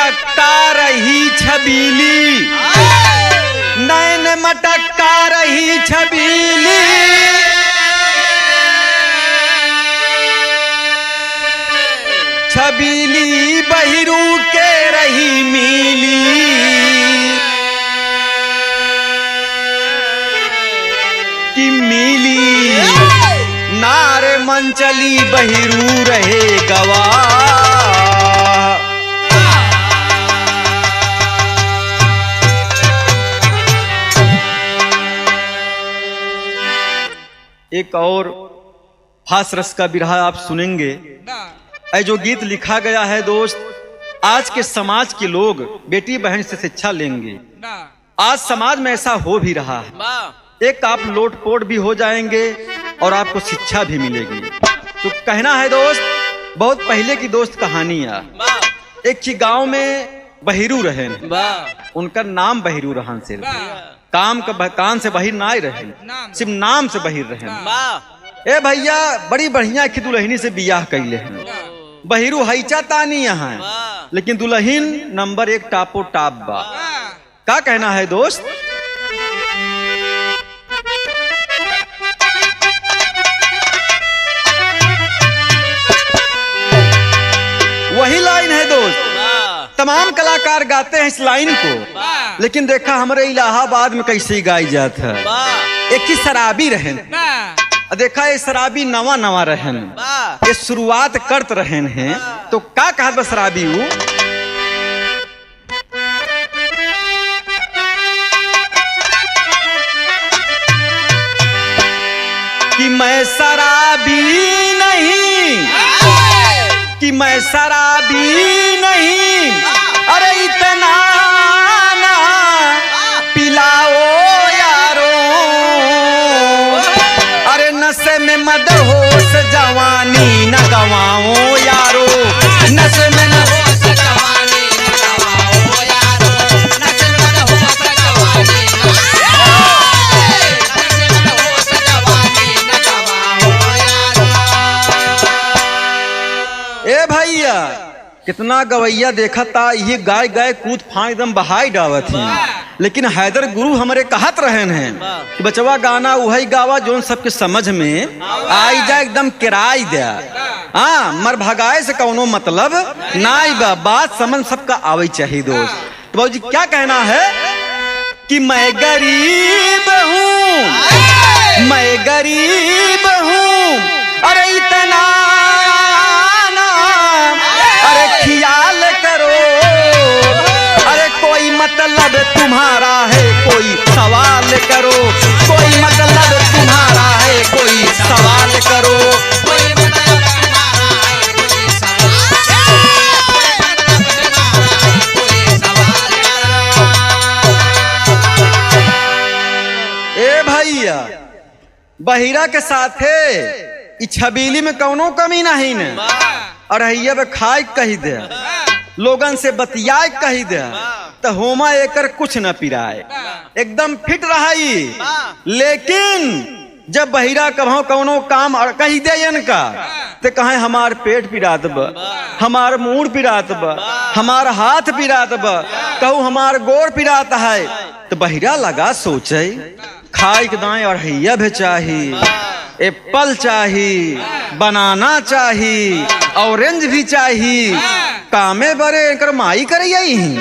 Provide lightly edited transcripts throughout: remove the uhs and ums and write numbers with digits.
मटकता रही छबीली, नैन मटकता रही छबीली, छबीली बहिरू के रही मिली, कि मिली नारे मंचली बहिरू रहे गवाह। एक और हास रस का बिरहा आप सुनेंगे। ऐ जो गीत लिखा गया है दोस्त, आज के समाज के लोग बेटी बहन से शिक्षा लेंगे। आज समाज में ऐसा हो भी रहा है, एक आप लोटपोट भी हो जाएंगे और आपको शिक्षा भी मिलेगी। तो कहना है दोस्त, बहुत पहले की दोस्त कहानियां। एक ही गांव में बहिरू रहे, उनका नाम बहिरू रहन से कान से बहिर ना रहे, सिर्फ नाम से बहिर रहे। ए भैया बड़ी बढ़िया की दुल्हनी से बियाह कैले हैं, बहिरू हैचा तानी यहाँ, लेकिन दुल्हन नंबर 1 टापो टाप बा। का कहना है दोस्त, वही लाइन है दोस्त, तमाम कलाकार गाते हैं इस लाइन को, लेकिन देखा हमारे इलाहाबाद में कैसे गाई जात है। एक ही शराबी रहन, देखा ये शराबी नवा नवा रहन, ये शुरुआत करत रहन हैं। तो का कहत बा शराबी ऊ, कि मैं शराबी नहीं, कि मैं शराबी नहीं, अरे इतना ना पिलाओ यारो, अरे नशे में मदहोश जवानी न गवाओ यारो, नशे में मदहोश जवानी न गवाओ यारो, नशे में मदहोश जवानी न गवाओ यारो। ए भैया कितना गवैया देखा था, ये गाय गाय कूद फाड़ एकदम बहाई डावत ही, लेकिन हैदर गुरु हमारे कहत रहे हैं कि बचवा गाना वही गावा जोन सबके समझ में आई जा, एकदम किराई दिया। हाँ, मर भगाए से कौनो मतलब नाई बा, बात समझ सबका आवे चाहिए दोस्त। तो बाबूजी क्या कहना है कि मैं गरीब हूँ, मैं गरीब हूँ, अरे इतना अरे ख्याल करो, अरे कोई मतलब तुम्हारा है कोई सवाल करो, कोई मतलब तुम्हारा है कोई सवाल करो, कोई मतलब तुम्हारा है कोई सवाल करो। ए भैया बहिरा के साथे इस छबीली में कौनो कमी नहीं न, अरहिया में खाए कही दे, लोगन से बतियाए कही दे, तो होमा एकर कुछ न पिराए, एकदम फिट रही। लेकिन जब बहिरा कहो कौनो काम कही दे इनका, तो कहे हमार पेट पिरात बा, हमार मूड पिरात बा, हमार हाथ पिरात बा, कहू हमार गोर पिरात है, तो बहिरा लगा सोचे खाए के दाएं अरहिया भी चाहिए, एप्पल चाहिए, बनाना चाहिए, ऑरेंज भी चाहिए, कामे बरे कर माई करे यही।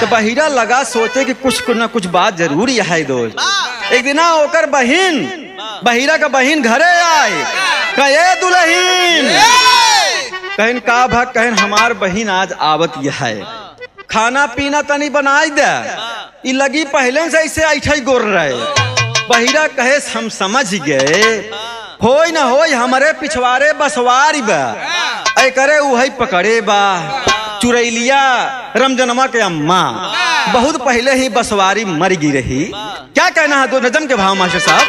तो बहिरा लगा सोचे कि कुछ न कुछ बात जरूरी है दोस्त। एक दिन ओकर बहिन, बहिरा का बहिन घरे आए, कहे दुल्हन, कहन का भाग, कहन हमार बहिन आज आवत यह है, खाना पीना तनी बनाई दे, ये लगी पहले से ऐसे ऐठा गोर रहे। बहिरा कहे हम समझ गए, होई न होई हमारे पिछवारे बसवारी बा, ऐ करे वही पकड़े बा, चुरैलिया रमजनमा के अम्मा, बहुत पहले ही बसवारी मर गई रही। क्या कहना है दो नजम के भाव मास्टर साहब,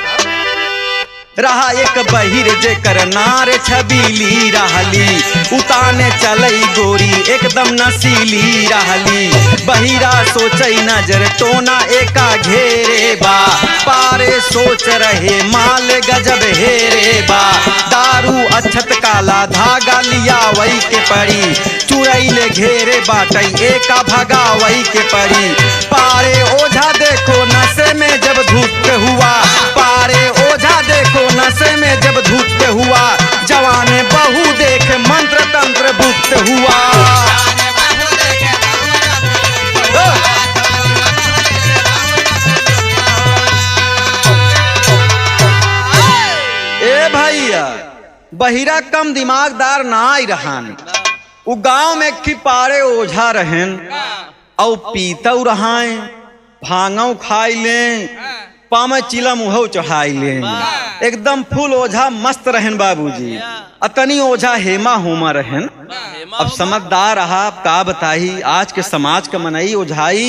रहा एक बहिर जेकर नार छबीली रहली, उताने चलई गोरी एकदम नसीली रहली। बहिरा सोचई नजर टोना एका घेरे बा, पारे सोच रहे माल गजब हेरे बा। दारू अछत काला धागा लिया वही के पड़ी, चुरैले घेरे बाटई एका भगा वही के पड़ी। पारे ओझा देखो नशे में जब धूत हुआ, पारे ओझा देखो नशे में जब धूत हुआ। जवाने बहू देख मंत्र तंत्र भूत हुआ। ए भैया बहिरा कम दिमागदार ना आई रहन। उ गांव में की पारे ओझा रहन औ पीतौ रहाए, भांगौ खाई ले, पाम चिला मुहौ चढ़ाई ले। एकदम फुल ओझा मस्त रहन बाबूजी। अतनी ओझा हेमा होमा रहन। अब समझदार रहा, अब का बताई आज के समाज का मनई ओझाई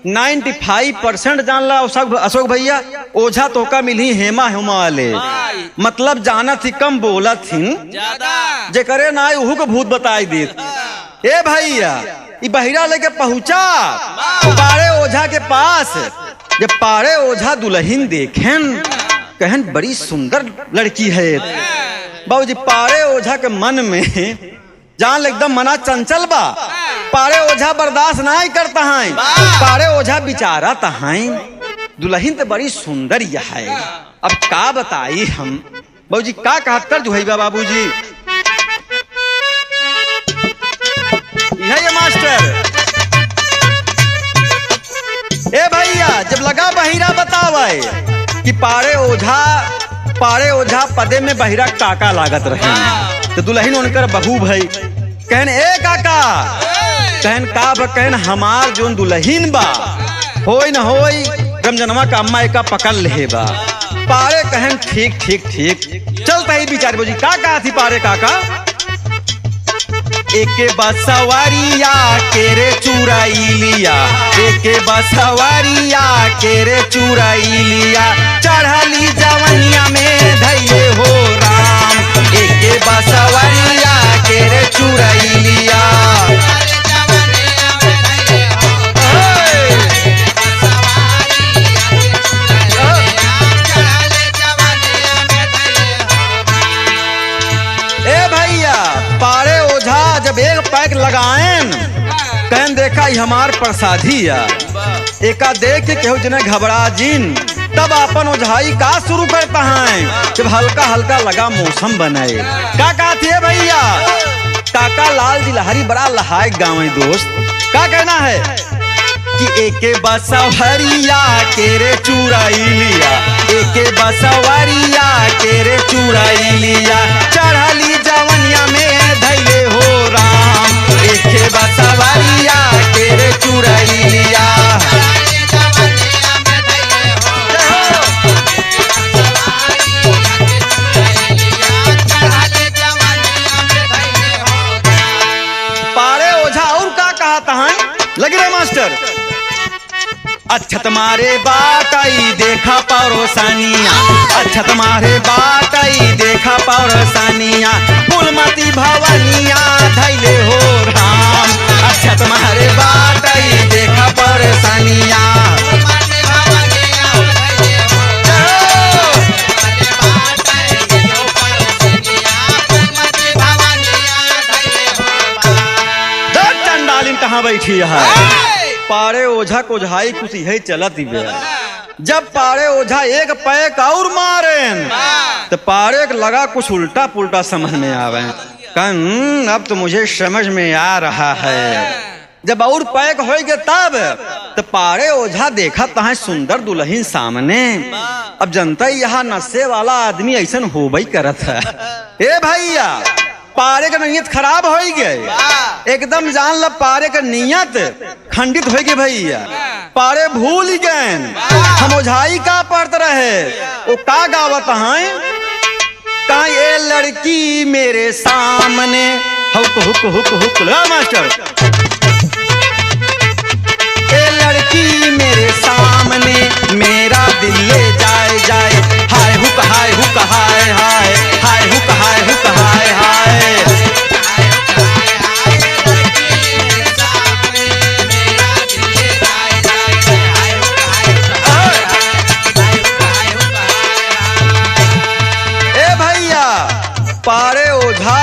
95% जान ला। अशोक भैया ओझा तो का मिली हेमा होमा वाले, मतलब जाना थी कम बोला थी जे करे ना उहू को भूत बताई देत। ए भैया ई बहिरा लेके पहुंचा पारे ओझा के पास। जब पारे ओझा दुल्हन देखें कहन बड़ी सुंदर लड़की है। बाबूजी पारे ओझा के मन में जान एकदम मना चंचल बा। पारे ओझा बर्दाश्त ना ही करता है। पारे ओझा बिचारा तहाई दुल्हन तो बड़ी सुंदर यह है। अब का बताई हम बाबूजी का कहतर जो है बाबूजी यह ये मास्टर। ए भैया जब लगा बहिरा बतावे कि पारे ओझा पदे में बहिरा काका लागत रहे, तो दुल्हन उनकर बहू भाई कहन ए काका, कहन का कहन हमार जोन दुल्हन बा होई न होई रमजनवा का अम्मा एका पकड़ ले बा। पारे कहन ठीक ठीक ठीक चलता ही बिचारे बोजी का कहा थी पारे काका। एके बसवारिया केरे चुराई लिया, एके बसवारिया केरे चुराई लिया। चढ़ली जवनिया में धैले हो राम, एके बसवारिया केरे चुराई लिया। जब एक पैक लगाएन कहन देखा हमार प्रसादी एका देख के केहू जने घबरा जिन, तब अपन ओझाई का शुरू करता है। जब हल्का हल्का लगा मौसम बनाए का कहती है भैया काका लाल जी लहरी बड़ा लहाय गाँव दोस्त। का कहना है कि एके बसवरिया केरे चुराई लिया, एके बसवरिया केरे चुराई लिया। चढ़ली जवनिया में धैले हो राम, एके बसवरिया केरे चुराई लिया। पारे ओझा और का कहता है लगे रे मास्टर। अच्छा तुम्हारे बाटाई देखा परोसानिया, अच्छा तुम्हारे बाटाई देखा परोसानिया। फूलमती भवनिया धैले हो राम, अच्छा तुम्हारे बाटाई देखा परोसानिया। चंडालिन कहाँ बैठी है। पारे ओझा को ओझाई कुछ यही चलत ही बे। जब पारे ओझा एक पैक और मारे तो पारे लगा कुछ उल्टा पुल्टा समझ में आवे। कहन अब तो मुझे समझ में आ रहा है। जब और पैक होगे तब तो पारे ओझा देखा तहा सुंदर दुल्हन सामने। अब जनता यहाँ नशे वाला आदमी ऐसा होबई करत है। ए भैया पारे का नीयत खराब हो गए एकदम जान ला। पारे का नीयत खंडित हो गई भैया। पारे भूल गए हम ओझाई का पढ़ते रहे। वो का गावत है का ये लड़की मेरे सामने हुक हुक हुक हुक ला मास्टर। ये लड़की मेरे सामने मेरा दिल ले जाए जाए। हाय हुक हाय हुक हाय हाय हाय हाय हुक हाय हुक हाय हाय। ए भैया पारे ओझा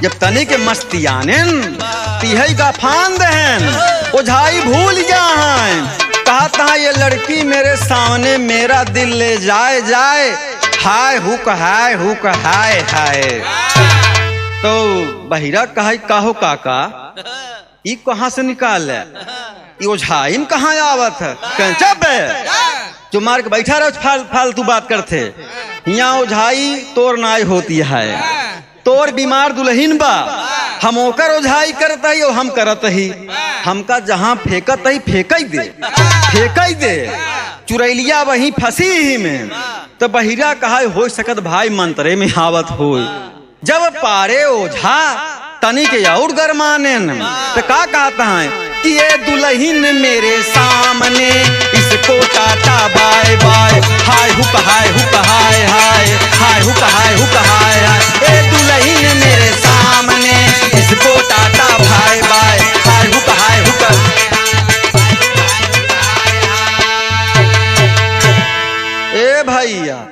जब तनी के मस्तियाने तिहई का फान दहन ओझाई भूल जाहन कहा था ये लड़की मेरे सामने मेरा दिल ले जाए जाए हाय हुक हाय हुक हाय हाय। तो बहिरा कहा काहो काका ई कहाँ से निकाल है ई ओझाइन कहाँ आवत है चुप जो मार के बैठा रहो फालतू बात करते यहाँ ओझाई तोर नाई होती है तोर बीमार दुल्हन बा हम ओकर ओझाई करत ही और हम करत ही हमका जहाँ फेंकत ही फेंक दे चुरैलिया वहीं फंसी ही में। तो बहिरा कहा हो सकत भाई मंत्रे में आवत हो जब पारे ओझा तनी के और गरमाने तो का कहता है कि ये दुल्हन मेरे सामने इसको टाटा बाय बाय हाय हुक हाय हुक हाय हाय हाय हुक हाय हुक हाय हाय। ए दुल्हन मेरे सामने इसको टाटा बाय बाय हाय हुक हाय हुक। ए भैया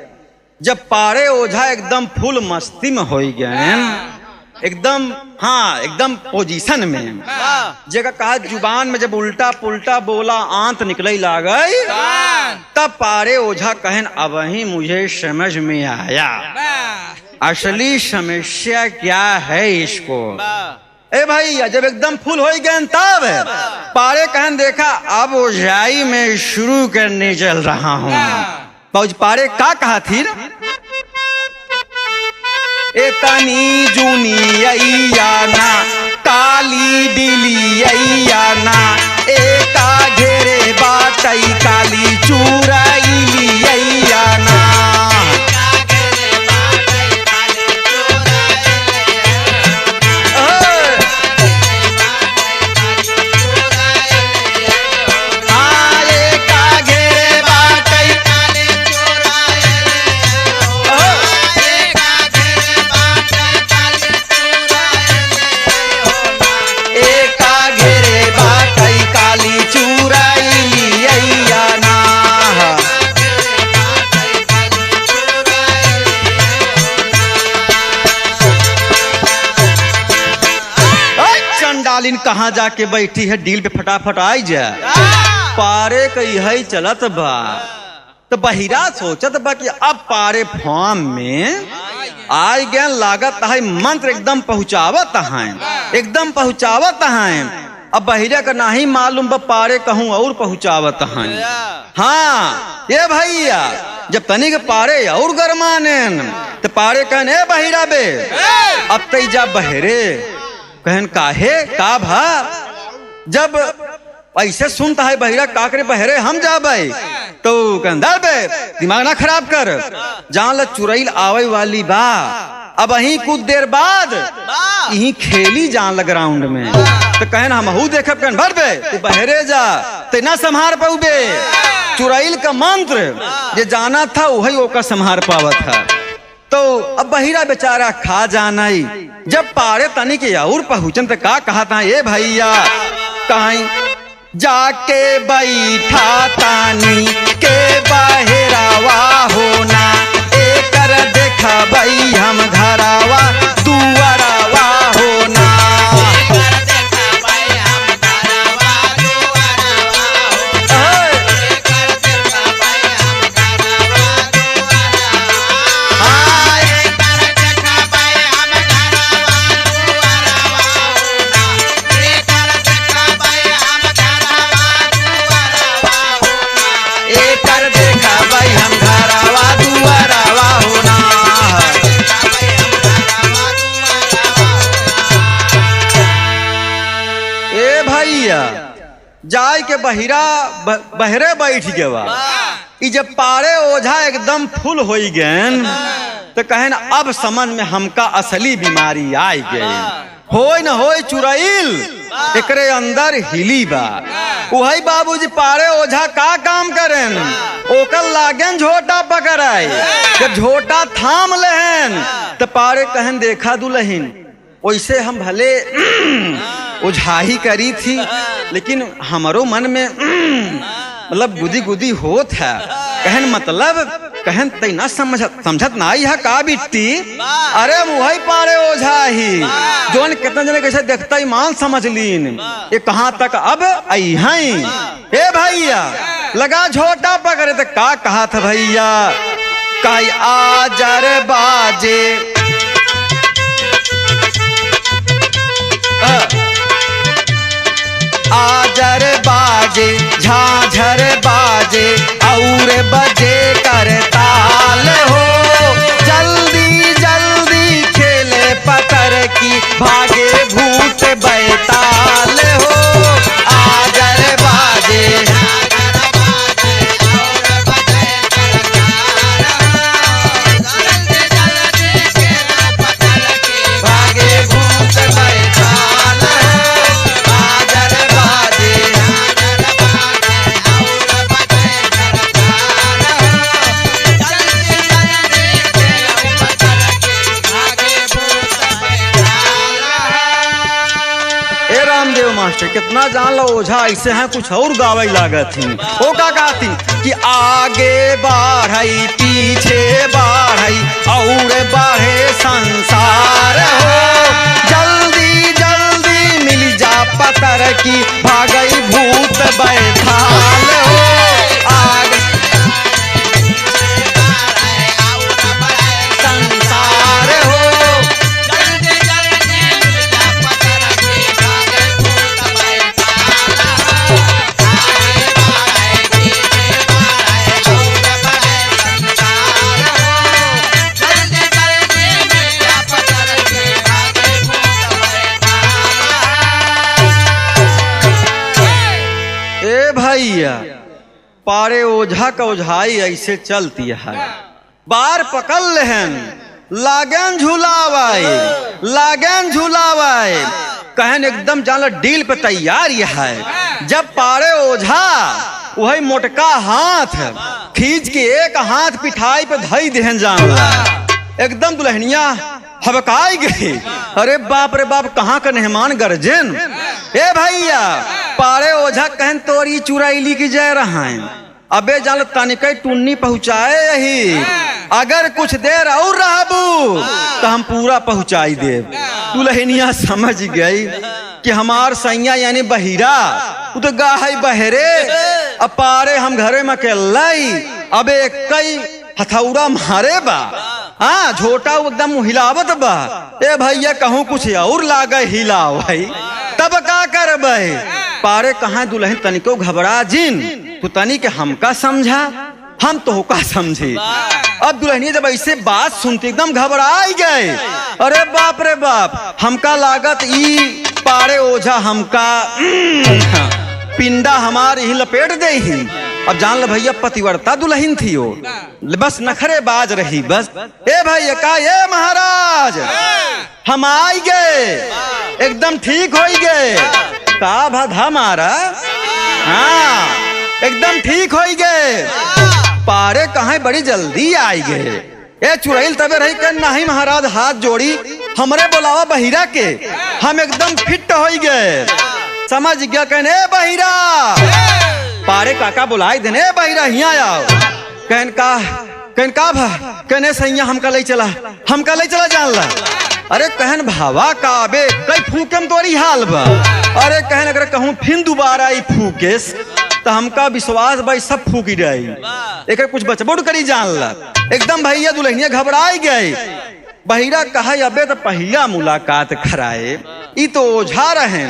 जब पारे ओझा एकदम फुल मस्ती में हो गए एकदम हाँ एकदम पोजीशन में जगह कहा जुबान में जब उल्टा पुल्टा बोला आंत निकले लागई तब पारे ओझा कहन अब ही मुझे समझ में आया असली समस्या क्या है इसको। ए भैया जब एकदम फुल हो गए तब पारे कहन देखा अब ओझाई में शुरू करने चल रहा हूँ। पारे का कहा थी एतनी जूनी अय्याना काली बिली अय्याना एका घेरे बाटई काली चूराइली अय्याना। कहाँ जाके बैठी है डील पे फटाफट आई जा पारे कही है चलत बा। तो बहिरा सोचत बा कि अब पारे फॉर्म में आई गए लागत है मंत्र एकदम पहुंचावत है एकदम पहुंचावत है। अब बहिरा का नहीं मालूम बा पारे कहूँ और पहुंचावत है। हाँ ये भैया जब तनी के पारे और गरमाने तो पारे कहने बहिरा बे अब तई जा बहरे कहन काहे का भा जब ऐसे सुनता है बहिरा काकरे बहरे हम जा भाई तो कहन बे दिमाग ना खराब कर जान ल चुरैल आवे वाली बा अब अही कुछ देर बाद यही खेली जान ल ग्राउंड में। तो कहन हम हूँ देखब कहन भर बे तू बहरे जा ते ना संहार पाऊबे चुरैल का मंत्र जे जाना था वही ओका संहार पावत था। तो अब बहिरा बेचारा खा जाना ही जब पारे तनी के और पहुंचन तो का कहा था ये भैया कहीं जाके बैठा तानी के बहेरावा होना एकर देखा बई हम घरावा दुआरावा होना। जाय के बहिरा बहरे बैठ गवा जब पारे ओझा एकदम फुल हो गए तो कहन अब समझ में हमका असली बीमारी आई गई होय न होय चुरैल एकरे अंदर हिली बा। वही बाबूजी पारे ओझा का काम करें, ओकर लागेन झोटा पकड़ाए। जब झोटा थाम लेहन तो पारे कहन देखा दुल्हन, वैसे हम भले ओझाही करी थी, लेकिन हमारो मन में मतलब गुदी गुदी होत है। कहन मतलब कहन तई ना समझत ना आई है का बिट्टी। अरे वही पारे ओझा ही जोन कितना जने कैसे देखता ही मान समझ लीन, ये कहाँ तक अब आई है। ए भैया लगा झोटा पकड़े तो का कहा था भैया, कही आजर बाजे आजर बाजे झांझर बाजे और बजे करताल हो, जल्दी जल्दी खेले पतर की भागे भूत बैताल हो। आजर बाजे भागे भूत बैताल हो। आजर बाजे रामदेव मास्टर कितना जान लो ओझा ऐसे हैं कुछ और गावे लागत थी। वो का कहती कि आगे बढ़ई पीछे बढ़ई और बढ़े संसार हो, जल्दी जल्दी मिल जा पतर की भागई भूत बैठाल हो। आगे संसार हो, भैया पारे ओझा का ओझाई ऐसे चलती है। बार पकड़ लेहन लागन झुलावाए लागन झुलावाए, कहन एकदम जान डील पे तैयार है। जब पारे ओझा वही मोटका हाथ खींच के एक हाथ पिठाई पे धई देहन जान एकदम दुल्हनिया हबकाई गई। अरे बाप रे बाप कहाँ का मेहमान गर्जन। ए भैया पारे ओझा कहन तोरी चुरैली की जय रहा है, अबे जान तनिके टुन्नी पहुँचाए यही, अगर कुछ देर और रहबू तो हम पूरा पहुँचाई दे। दुल्हनिया समझ गई कि हमार सैया यानी बहिरा वो तो गाय बहरे, अब पारे हम घरे में अकेलाई, अबे कई हथौड़ा मारे बा। हाँ झोटा एकदम हिलावत बा। ए भैया कहूँ कुछ और लागे हिलाओ भाई, तब का करबे। पारे कहाँ दुल्हन तनिको घबरा जिन, तू तनी के हमका समझा हम तो का समझे। अब दुल्हनिया जब ऐसे बात सुनती एकदम घबराई गए। अरे बाप रे बाप हमका लागत ई पारे ओझा हमका पिंडा हमारी ही लपेट दे ही। अब जान ल भैया पतिव्रता दुल्हन थी वो, बस नखरे बाज रही बस। ए भैया का ये महाराज हम आई गए एकदम ठीक हो गए का भद हमारा। हाँ एकदम ठीक हो गए, पारे कहाँ बड़ी जल्दी आई गए। ए चुड़ैल तबे रही कर नहीं महाराज हाथ जोड़ी हमरे बोलावा बहिरा के, हम एकदम फिट हो गए। समझ गया कहने बहिरा, पारे काका बुलाई देने बहिरा हिया आओ। कहन का भा कहने सैया हमका ले चला जान ला। अरे कहन भावा का बे कई फूकम तोरी हाल बा। अरे कहन अगर कहूँ फिर दोबारा ई फूकेस तो हमका विश्वास भाई सब फूकी रही, एक कुछ बचबुड़ करी जान ला। एकदम भैया दुल्हनिया घबराई गए। बहिरा कहा अबे तो पहला मुलाकात कराए, ई तो ओझा रहे,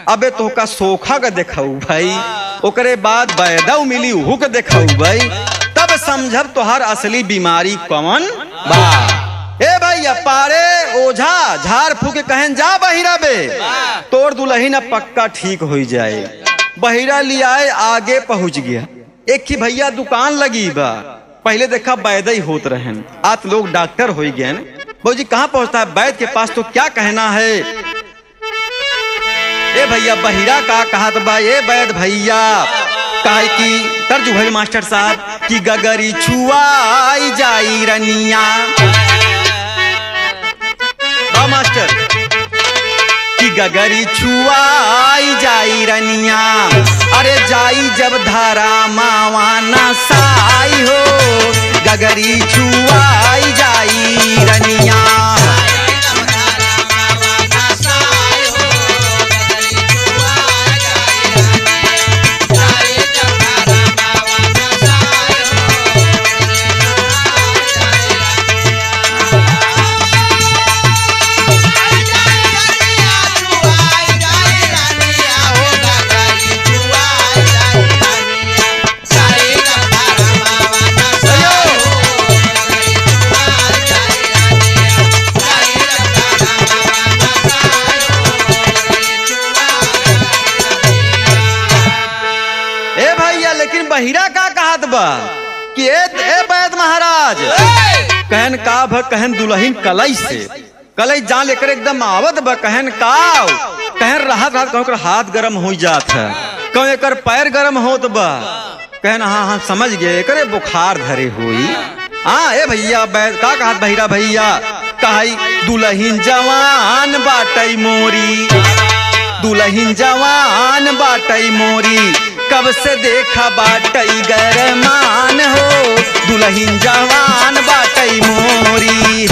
अबे तो का सोखा का देखाऊ भाई, ओकरे बाद बैदाऊ मिली उहू के देखाऊ भाई, तब समझब तोहार असली बीमारी कौन बा। ए भैया पारे ओझा झाड़ फूके कहन जा बहिरा बे तोर दुल्हन अब पक्का ठीक हो जाए। बहिरा लियाए आगे पहुंच गया। एक ही भैया दुकान लगी बा, पहले देखा बैदई होत रहन, आज लोग डॉक्टर हो गए। जी कहाँ पहुंचता है बैद के पास तो क्या कहना है। ए भैया बहिरा का कहत बा ए वैद भैया, काहे की तर्ज भई मास्टर साहब कि गगरी छुआई जाई रनिया। बा मास्टर कि गगरी छुआई जाई रनिया, अरे जाई जब धारा मावा नसाई हो, गगरी छुआई जाई रनिया। बहिरा का कहत बा कि ए वैद महाराज कहन का भ कहन दुल्हन कलई से कलई जान लेकर एकदम आवत बा, कहन का कहन राहत राहत कहकर हाथ गरम हो जात है, कहूँ एकर पैर गरम होत बा, कहन हाँ हाँ समझ गए करे बुखार धरे हुई। हाँ ए भैया वैद का कहत बहिरा भैया, कहाई दुल्हन जवान बाटई मोरी, दुल्हन जवान बाटई मोरी, कब से देखा बाटई गरमान हो, दुल्हन जवान बाटई मोरी।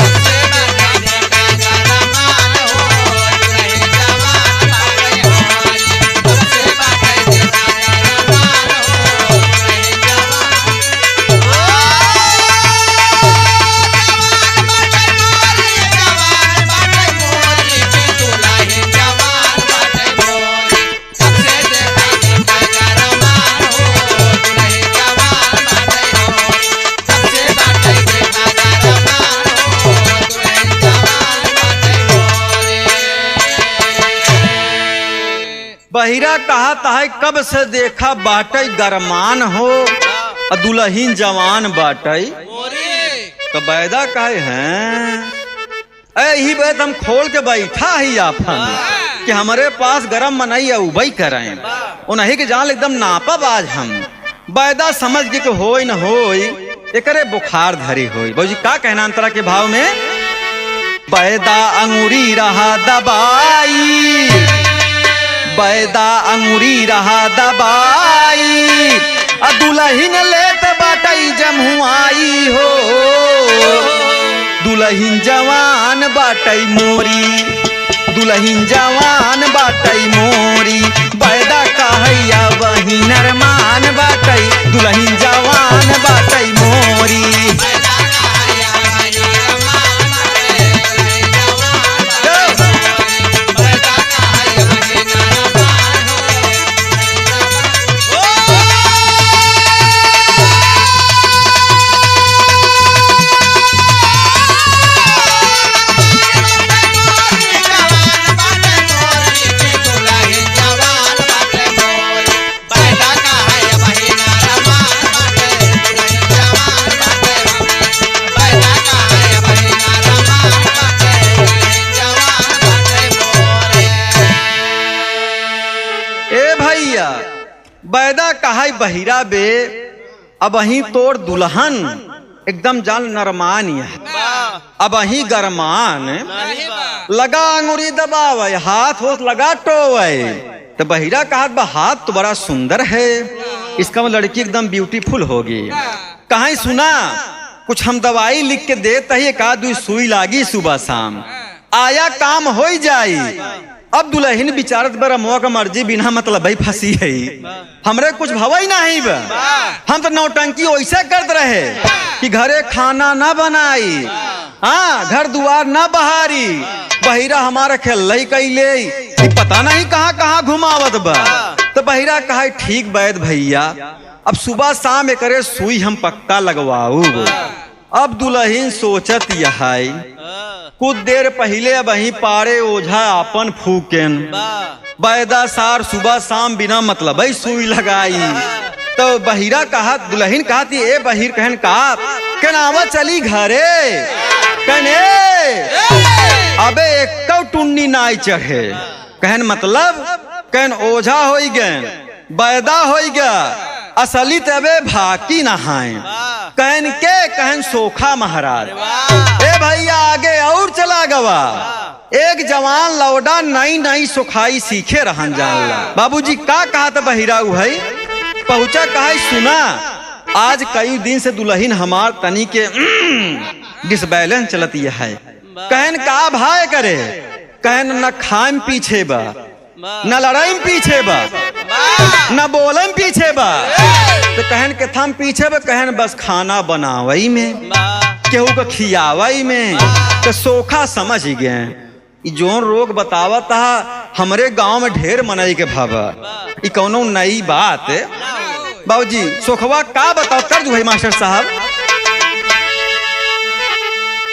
बहिरा कहता है कब से देखा बाटई गरमान हो, दुल्हन जवान बाटई। तो बैदा कहे हैं यही बात हम खोल के बैठा ही आपन कि हमारे पास गरम मनई उबई करें, उन्हीं के जान एकदम नापब आज हम। बैदा समझ के होई न होई एकरे बुखार धरी होई। बाबूजी का कहना अंतरा के भाव में, बैदा अंगूरी रहा दबाई, बैदा अंगूरी रहा दबाई, दुल्हन लेत बाटई जमुआई हो, दुल्हन जवान बाटई मोरी, दुल्हन जवान बाटई मोरी। बैदा कहैया वही नरमान बाटई, दुल्हन जवान बाटई मोरी। बैदा कहाई बहिरा बे अब अही तोड़ दुल्हन एकदम जान नरमान है, अब अही गरमान लगा अंगूरी दबावे, हाथ होत लगा टोवे। तो बहिरा कहत बा हाथ तो बड़ा सुंदर है, इसका लड़की एकदम ब्यूटीफुल होगी। कहीं सुना कुछ हम दवाई लिख के देते ही, एक आध सुई लागी सुबह शाम, आया काम हो जाई। अब दुल्हन बिचारत बरा मुआ का मर्जी बिना मतलब भाई फंसी है, हमरे कुछ भवई नहीं बा। हम तो नौटंकी वैसे करते रहे कि घरे खाना ना बनाई, हाँ घर दुआर ना बहारी, बहिरा हमारा खेल कैले पता नहीं कहाँ कहाँ घुमावत बा। तो बहिरा कहा ठीक बैद भैया अब सुबह शाम करे सुई हम पक्का लगवाऊ। अब दुल्हन सोचत यह कुछ देर पहले अब वही पारे ओझा अपन फूकेन, बैदा सार सुबह शाम बिना मतलब सुई लगाई। तो बहिरा कहा दुल्हन कहा थी ए बहिर कहन कहा केनावा चली घरे, कहने अबे एक टुन्नी नाई चढ़े, कहन मतलब कहन ओझा हो गए, बैदा हो गया, असली तबे भाकी नहाए। कहन सोखा महाराज। ए भैया आगे और चला गवा। एक जवान लौडा नई नई सुखाई सीखे रहन जानला। बाबूजी का कहा था बहिरा भाई पहुंचा कहा सुना आज कई दिन से दुल्हन हमार तनी के डिसबैलेंस चलती है। कहन का भाई करे, कहन न खाम पीछे बा, न लड़ाई पीछे बा, न बोलम पीछे बा, तो कहन के थम पीछे बा, कहन बस खाना बनावई में, केहू को खियावई में। तो सोखा समझ गए जोन रोग बतावत हमरे गांव में ढेर मनई के भावा ई कौनो नई बात। बाबूजी सोखवा का बताओ कर दू भाई मास्टर साहब।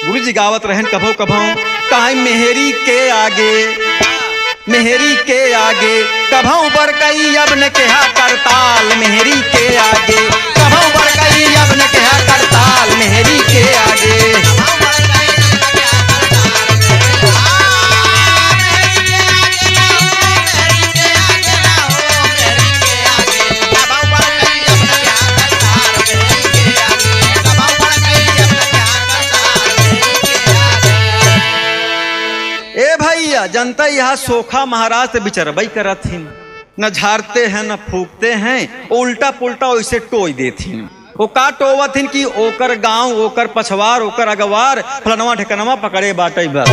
गुरु जी गावत रहन कभो कभो कहा मेहरी के आगे, मेहरी के आगे कभों बर कई अब न केहा करताल। मेहरी के आगे कभों बर कई अब न केहा करताल। मेहरी के आगे जनता यहाँ सोखा महाराज से बिचरबई करत हिन, न झाड़ते हैं न फूकते हैं, उल्टा पुल्टा वैसे टोई देथिन। वो का टोवत हिन कि ओकर गांव, ओकर पछवार, ओकर अगवार फलनवा ठिकनवा पकड़े बाटे बस।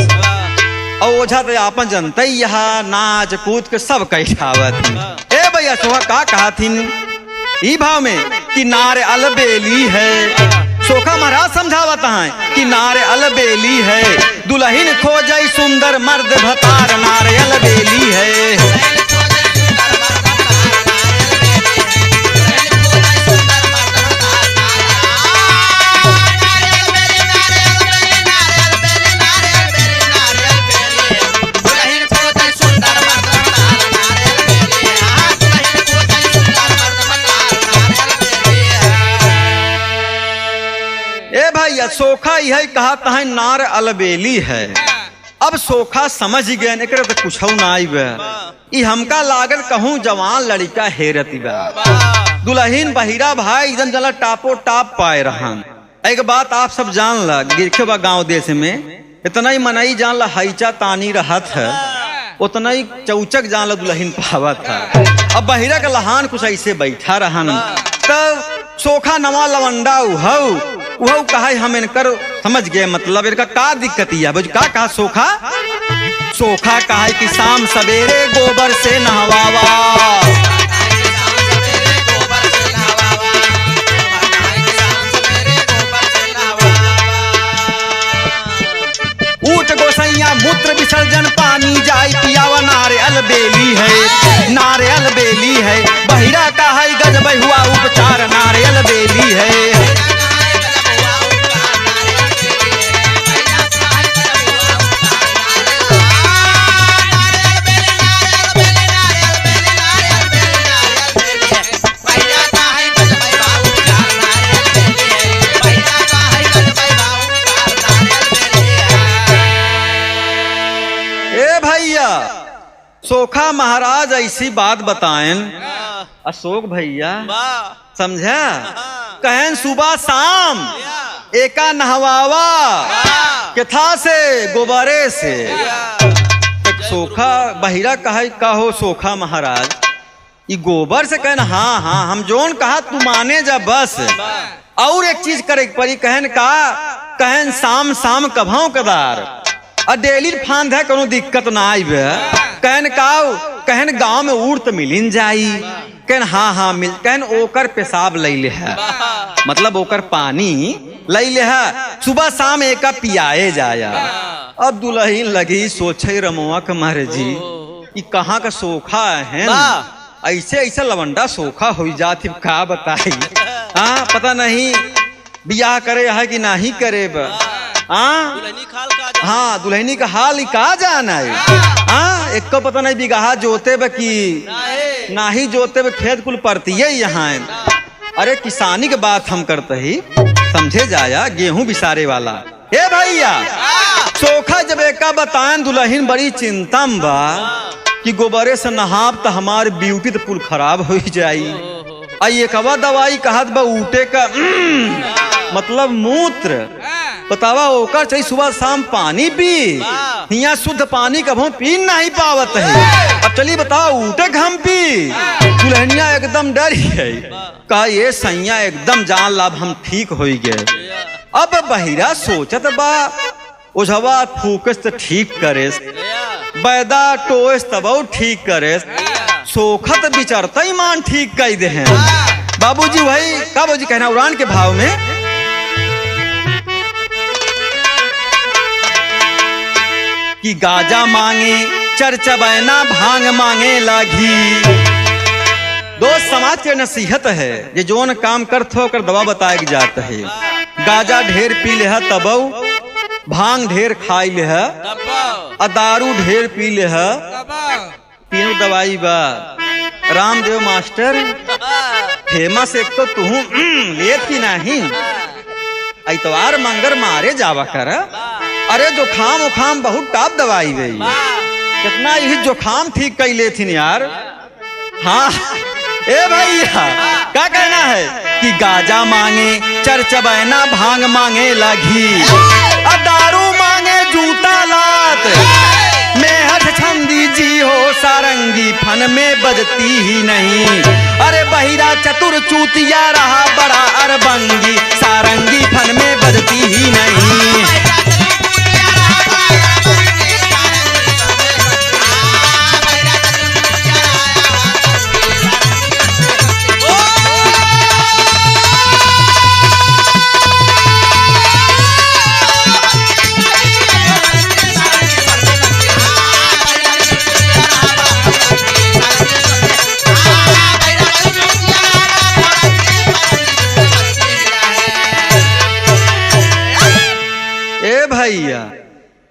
और ओझा तो आपन जनता यहाँ नाच कूद के सब कैठावत हिन। ए भैया सोहा का कहा थिन ई भाव में कि नारे अलबेली है। सोखा महाराज समझावत है कि नारे अलबेली है, दुल्हन खोजई सुंदर मर्द भतार। नारे अलबेली है। सोखा यही कहा है नार अलबेली है। अब सोखा समझ गए एक तो कुछ ना आई हमका लागल कहूँ जवान लड़का हेरती बा। दुल्हन बहिरा भाई एकदम जला टापो टाप पाए रहन। एक बात आप सब जान ला गिरखे बा गाँव देश में इतना ही मनई जान ला हैचा तानी रहत है, उतना ही चौचक जान ला दुल्हन पावत है। अब बहिरा का लहान कुछ ऐसे बैठा रहन तब सोखा नवा लवंडा वह कहा हम इनकर समझ गए मतलब इनका का दिक्कत है। बुझ का कहा सोखा, सोखा कहा कि शाम सवेरे गोबर से नहवावा। ऊट गोसैया मूत्र विसर्जन पानी जाई पियावा। नारे अलबेली है, नारे अलबेली है, बहिरा का है गजब हुआ उपचार। नारे अलबेली है। सोखा महाराज ऐसी बात बताएं अशोक भैया समझा। कहन सुबह शाम एका नहवावा केथा से गोबरे से। सोखा बहिरा कहे कहो सोखा महाराज ये गोबर से। कहन हाँ हाँ हम जोन कहा तू माने जा बस। और एक चीज करे परी कहन का, कहन शाम शाम कभाऊ कदार और डेली फांद है कोनो दिक्कत ना आई। कहन काऊ कहन गांव में उड़ तो मिलिन जाई। कहन हाँ हाँ मिल। कहन ओकर पेशाब ले ले है मतलब ओकर पानी ले ले है, सुबह शाम एका पियाए जाया। अब दुल्हन लगी सोचे रमुआ के मारे जी ये कहाँ का सोखा है, ऐसे ऐसे लवंडा सोखा हो जाती का बताई। हाँ पता नहीं बियाह करे है कि ना ही करे। हाँ दुल्हनी का हाल ही कहा जाना है। हाँ एक को पता नहीं बिगाहा जोते बकी ना ही जोते खेत कुल पड़ती है यहाँ। अरे किसानी के बात हम करते ही समझे जाया गेहूं बिसारे वाला। ए भैया सोखा जब एका बताएं दुल्हन बड़ी चिंता में बा। कि गोबरे से नहाब तो हमार ब्यूटी तो कुल खराब हो जाई। आई एक हवा दवाई कहत बा ऊटे का मतलब मूत्र, बतावा ओकर चाहिए सुबह शाम पानी पी, यहाँ शुद्ध पानी कभो पी नहीं पावत है। अब चलिए बताओ ऊटे घम पी, दुल्हनिया एकदम डर है, कहा ये सैया एकदम जान लाभ हम ठीक हो गए। अब बहिरा सोचत बा ओझवा फूकस तो ठीक करे, बैदा टोस तब ठीक करे, सोखत बिचरता ईमान ठीक कह दे हैं। बाबूजी भाई का बाबूजी कहना उड़ान के भाव में कि गाजा मांगे चरचबैना भांग मांगे लागी। दोस्त समाज के नसीहत है ये जोन काम करत हो कर दवा बताए जात है। गाजा ढेर पी ले तब, भांग ढेर खाई ले, दारू ढेर पी ले, तीनों दवाई बा। रामदेव मास्टर फेमस एक तो तू लेत की नहीं, इतवार मंगर मारे जावा कर। अरे जोखाम उखाम बहुत टाप दवाई गई, कितना यही जोखाम ठीक कर लेथिन यार। हाँ ए भैया क्या कहना है कि गाजा मांगे चरचबैना भांग मांगे लागी, दारू मांगे जूता लात, मेहठ छंदी जी हो सारंगी फन में बजती ही नहीं। अरे बहिरा चतुर चूतिया रहा बड़ा अरबंगी, सारंगी फन में बजती ही नहीं।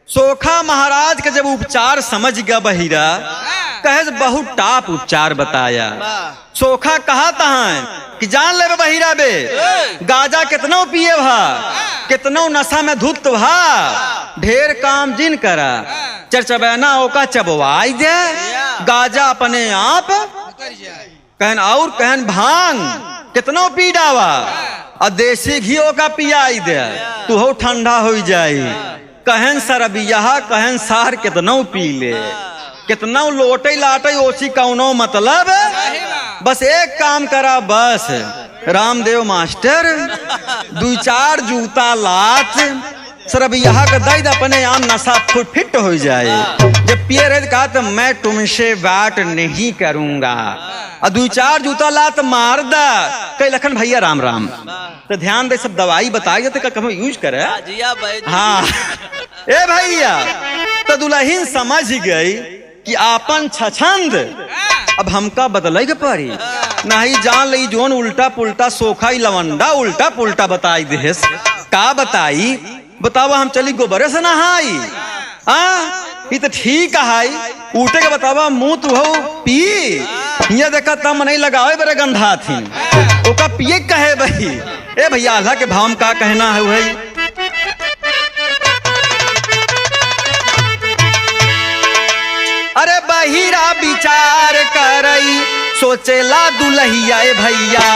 सोखा महाराज के जब उपचार समझ गया बहिरा, कहे बहुत टाप उपचार बताया। सोखा कहा तहाँ कि जान ले बहिरा बे, गाजा कितनो पिए भा, कितनो नशा में धुत भा, ढेर काम जिन करा, चरचबैना ओका चबवाई दे, गाजा अपने आप कहन और कहन भांग कितनो पी डावा, और देसी घी ओका पियाई दे, तू हो ठंडा हो जाई। कहन सरबिया कहन सार कितनो पी ले, कितनो लोटे लाटे ओसी कौनो मतलब, बस एक काम करा बस रामदेव मास्टर, दू चार जूता लात सरबिया का दर्द अपने आम नशा फिट हो जाए। जब पिए रहे कहा तो मैं तुमसे बात नहीं करूंगा, और दू चार जूता लात मार दा। कई लखन भैया राम राम, तो ध्यान दे सब दवाई बताई जाते का यूज करे। हाँ ए भैया, तो दुल्हन समझ गई कि आपन छछंद अब हमका बदले के पड़ी, नहीं जान ली जोन उल्टा पुल्टा सोखा लवंडा उल्टा पुल्टा बताई देस। का बताई बतावा, हम चली गोबरे से नहाई, ये तो ठीक है, उठे के बतावा मुंह तू हो पी, ये देखा तम नहीं लगावे बरे गंधा थी, ओका पिए कहे भाई। ए भैया आल्हा के भाव में का कहना है भाई, अरे बहिरा विचार करई सोचेला दुल्हिया भैया,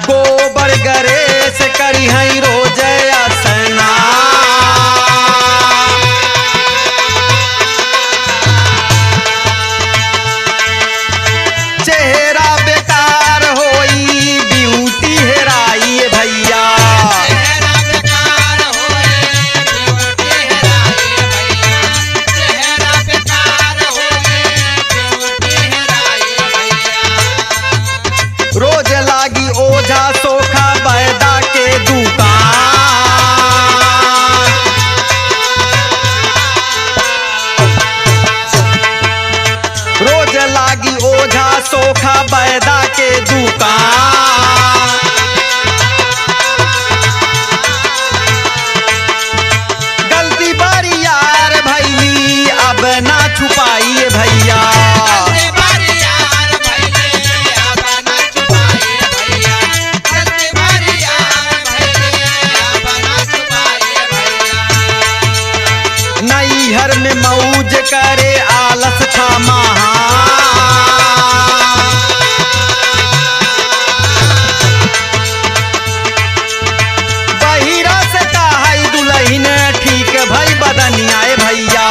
गोबर गरे से करी हई रोज असना, चेहरा बेकार होई ब्यूटी हेराई भैया, रोज लागी ओझा सोखा बैदा के दुकान, रोज लागी ओझा सोखा बैदा के दुकान, गलती बारी यार भैली अब ना छुपाइए भैया, करे आलस था महा। बहिरा से कहा दुल्हन ठीक भाई बदनिया भैया।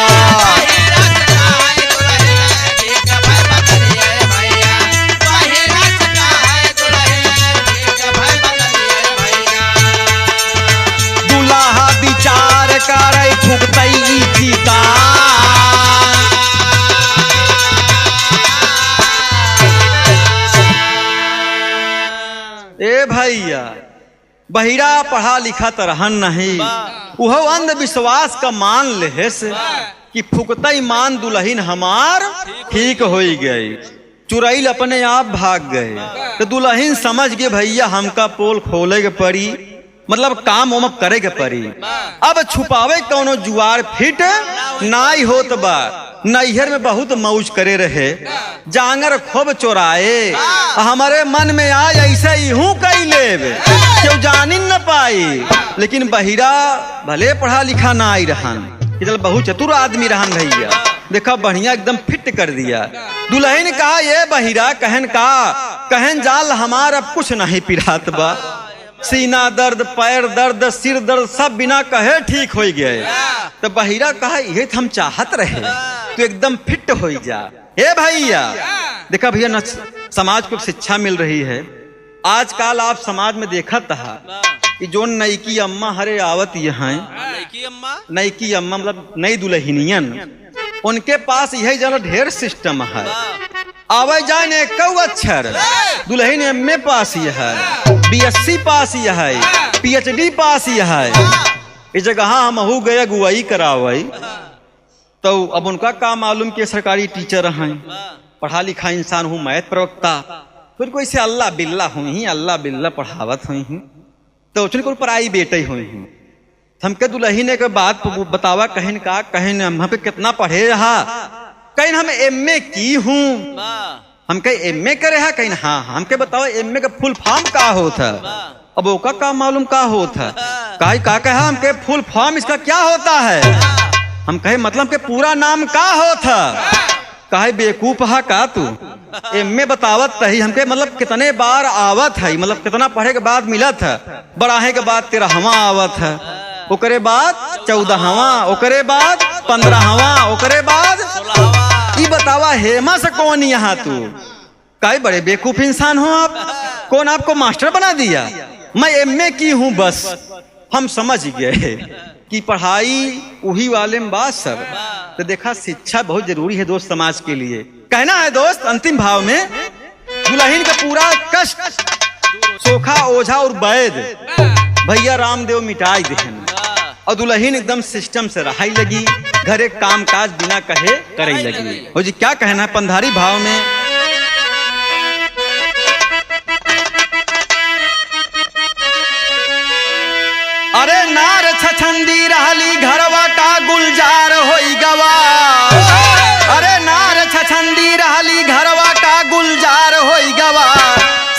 दुल्हा विचार करे फुकतई फीका। ए भैया बहिरा पढ़ा लिखा तरहन नहीं, वह अंधविश्वास का मान ले कि फुकतई मान दुल्हन हमार ठीक हो गई। चुरैल अपने आप भाग गए तो दुल्हन समझ गए भैया हमका पोल खोले के पड़ी, मतलब काम उम करे के पड़ी। अब छुपावे कौनो जुआर फिट नाई होत बा। नैहर में बहुत मौज करे रहे, जांगर खूब चोराए। हमारे मन में आए ऐसे ही हूँ कई लेब, क्यों जानी न पाई। लेकिन बहिरा भले पढ़ा लिखा ना आई रहन, चल बहुत चतुर आदमी रहन भैया। देखा बढ़िया एकदम फिट कर दिया। दुल्हन कहा ये बहिरा कहन जाल हमार अब कुछ नहीं पिरात बा। सीना दर्द, पैर दर्द, सिर दर्द सब बिना कहे ठीक हो गए। तो बहिरा कहा ये हम चाहत रहे तो एकदम फिट हो जा। हे भैया देखा भैया न समाज को शिक्षा मिल रही है। आजकल आप समाज में देखा था कि जो नईकी अम्मा हरे आवत यहाँ, नईकी अम्मा मतलब नई दुल्हनियन, उनके पास यही जरा ढेर सिस्टम है। आवे जाए ने कौ अक्षर दुल्हन एमए पास है, बीएससी पास है, पीएचडी पास है। इस जगह हम हो गए अगुवाई करावई तो अब उनका काम मालूम कि सरकारी टीचर हैं, पढ़ा लिखा इंसान हूँ, मैथ प्रवक्ता, फिर कोई से अल्लाह बिल्ला हुई ही, अल्लाह बिल्ला पढ़ावत हुई ही, तो कोई पढ़ाई बेटे हुई ही। हमके दुल्हन के बात बतावा कहन हम पे कितना पढ़े रहा। कहीं हम एमए की हूँ, हम कहीं एमए करे है, कहीं हाँ हमके बताओ एमए का फुल फॉर्म का होता। अब वो का मालूम का होता, का कहा हमके फुल फॉर्म इसका क्या होता है। हम कहे मतलब के पूरा नाम का होता। कहे बेवकूफ हा का तू, एमए बतावत तही हमके मतलब कितने बार आवत है, मतलब कितना पढ़े के बाद मिलत है। बड़ाहे के बाद 13वां आवत है, ओकरे बाद 14वां, ओकरे बाद 15वां, ओकरे बाद 16वां। ये बतावा हेमा से कौन यहाँ तू, काहे बड़े बेवकूफ इंसान हो आप। कौन आपको मास्टर बना दिया। मैं एमए की हूँ बस। हम समझ गए कि पढ़ाई वही वाले में बात सब। तो देखा शिक्षा बहुत जरूरी है दोस्त समाज के लिए। कहना है दोस्त अंतिम भाव में दुल्हन का पूरा कष्ट सोखा ओझा और वैद भैया रामदेव मिटाई देहन और दुल्हन एकदम सिस्टम से रहाई लगी, घरे काम काज बिना कहे करे लगी। हो जी क्या कहना है पंधारी भाव में। अरे नार छछंदी रहली घरवा का गुलजार होई गवा। अरे नार छछंदी रहली घरवा का गुलजार होई गवा।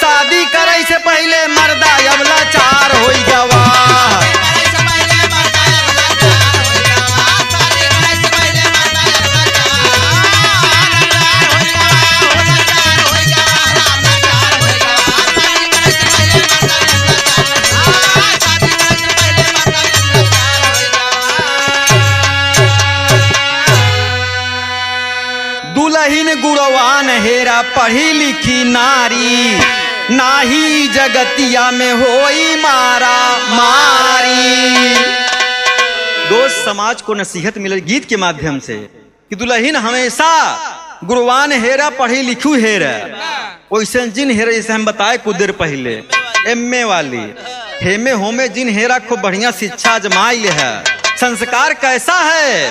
शादी करे से पहले मर्दा अब लाचार होई गवा। दुल्हन गुणवान हेरा पढ़ी लिखी नारी, नाही जगतिया में होई मारा मारी। दोस्त समाज को नसीहत मिले गीत के माध्यम से कि दुल्हन हमेशा गुणवान हेरा पढ़ी लिखू हेरा। वैसे जिन हेरा जैसे हम बताए कुछ देर पहले एमए वाली हेमे होमे जिन हेरा खूब बढ़िया शिक्षा जमाई है। संस्कार कैसा है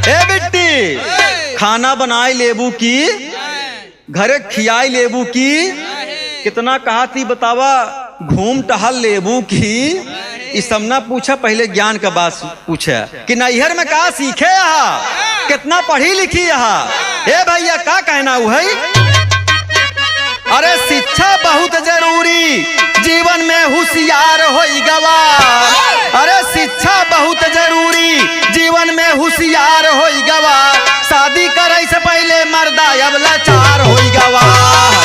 ए बिट्टी, खाना बनाए लेबू की, घरे खियाई लेबू की, कितना कहा थी बतावा, घूम टहल लेबू की। इस सब ना पूछा, पहले ज्ञान का बात पूछा कि नैहर में कहा सीखे यहाँ, कितना पढ़ी लिखी यहाँ। ए भैया क्या कहना है। अरे शिक्षा बहुत जरूरी जीवन में होशियार होई गवार। अरे शिक्षा बहुत जरूरी, जीवन में होशियार होई गवार। शादी करे से पहले मर्दा अब लाचार होई गवार।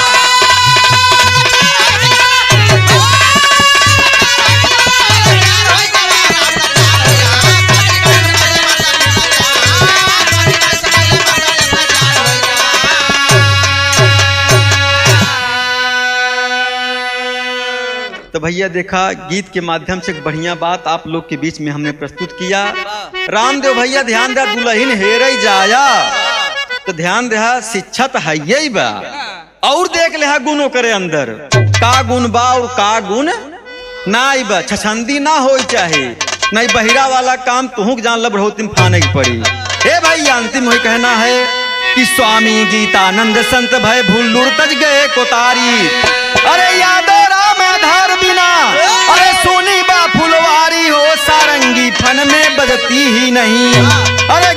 तो भैया देखा, गीत के माध्यम से एक बढ़िया बात आप लोग के बीच में हमने प्रस्तुत किया। रामदेव भैया ध्यान दे, दुल्हन हेरे जाया, तो ध्यान दे शिक्षा तो है यही बा, और देख ले गुणों करे अंदर का गुण बा और का गुण ना बा। छछंदी ना हो चाहे नहीं, बहिरा वाला काम तुहू जान लब बहुत फाने की पड़ी। हे भाई अंतिम वही कहना है कि स्वामी गीतानंद संत भय भूलुर तज गए कोतारी। अरे यादो राम आधार बिना, अरे सोनी बा फुलवारी हो, सारंगी फन में बजती ही नहीं। अरे